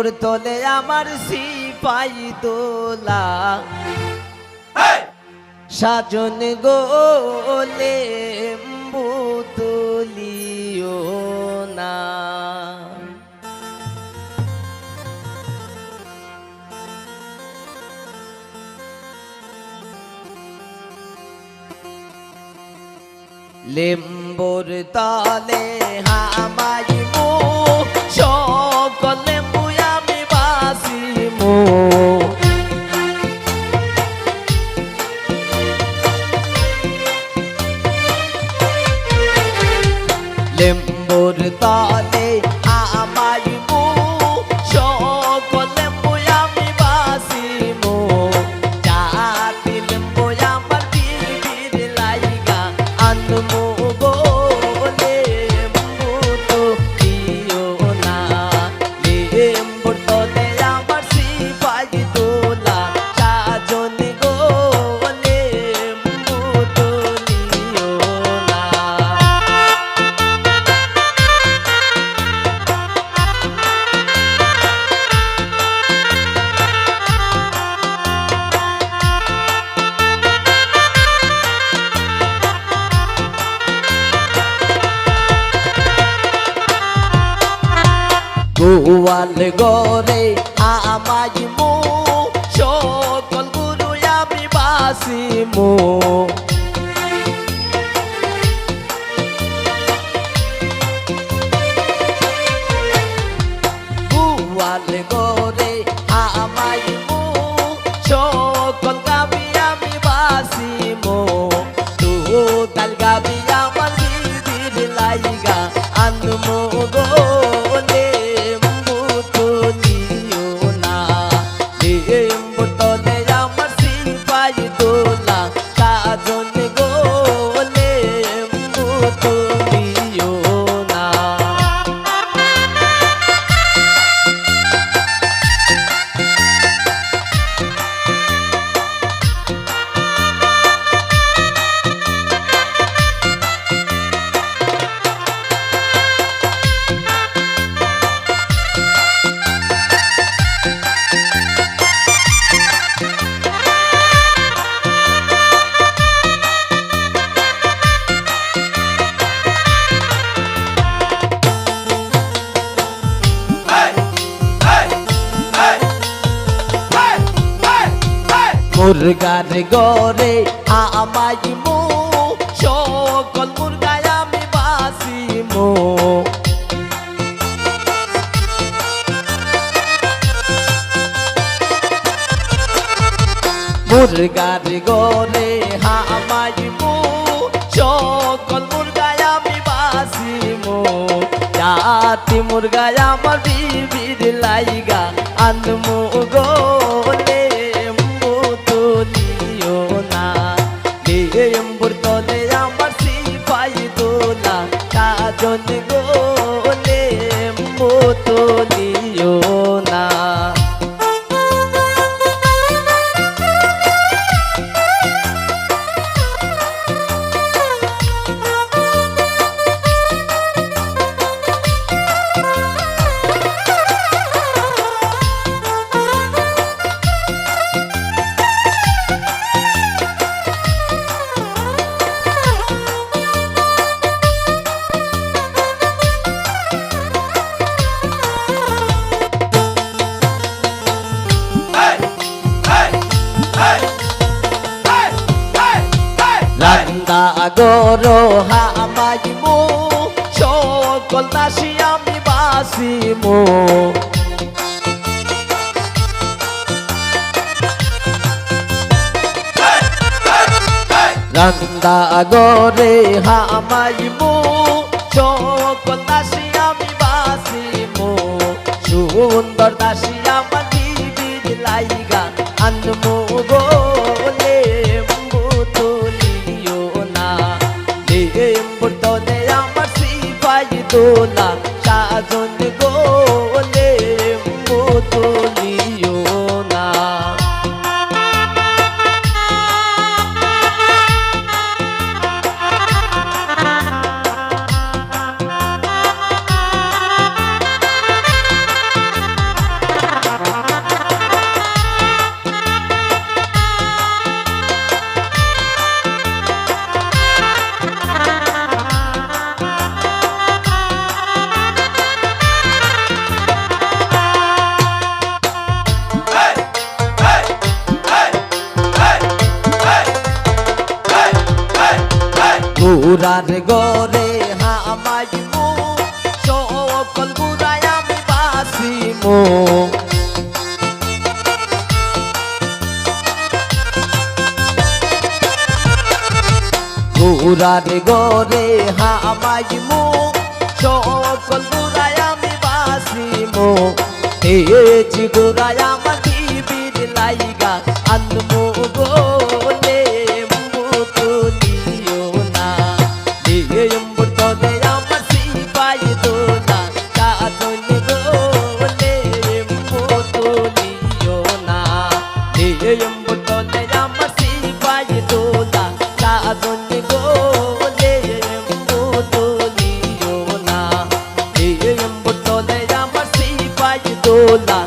লেম্বুর তলে আমার সিপাই দোলা সাজন গো লেম্বু তুলিও না। লেম্বুর তলে হামাইমু সকল লেম্বু আমি বাসিমু। লেম্বুর তলে হামাইমু সকল লেম্বু আমি বাসিমু। জাতি লেম্বু আমার বিবির লাইগা আনমু গো লেম্বু তুলিও না। লেম্বুর তলে আমার সিপাই দোলা সাজন গো লেম্বু তুলিও না। গোয়াল গরে আমাইমু সকল গুরু আমি বাসিমু। গোয়াল গরে আমাইমু সকল গাবি আমি বাসিমু। দুদাল গাবি আমার বিবির লাইগা আনমু গো লেম্বু তুলিও না। লেম্বুর তলে আমার সিপাই দোলা সাজন গো লেম্বু তুলিও না। মুরগার গরে আমাইমু সকল মুরগায় আমি বাসিমু। মুরগার গরে আমাইমু সকল মুরগায় আমি বাসিমু। জাতি মুরগায় আমার বিবির লাইগা আনমু গো লেম্বু তুলিও না। লেম্বুর তলে আমার সিপাই দোলা সাজন গো লেম্বু তুলিও না। রান্দা গরো হামাইমু সকল দাসী আমি বাসিমু। রান্দা গরে হামাইমু সকল দাসী আমি বাসিমু। সুন্দর দাসী আমার বিবির লাইগা আনমু গো লেম্বু তুলিও না। লেম্বুর তলে আমার সিপাই দোলা সাজন গো লেম্বু তুলিও না। ঘোরার গরে হামাইমু সকল গুড়ায় আমি বাসিমু ঘোরার গরে হামাইমু সকল গুড়ায় আমি বাসিমু তেজ গুড়ায় আমার বিবির লাইগা আনমু গোলে মুতুলিও না এম্বুর তলে আমার সিপাই দোলা কাজল গোলে মুতুলিও না এম্বুর তলে আমার সিপাই দোলা কাজল গোলে মুতুলিও না এম্বুর তলে আমার সিপাই দোলা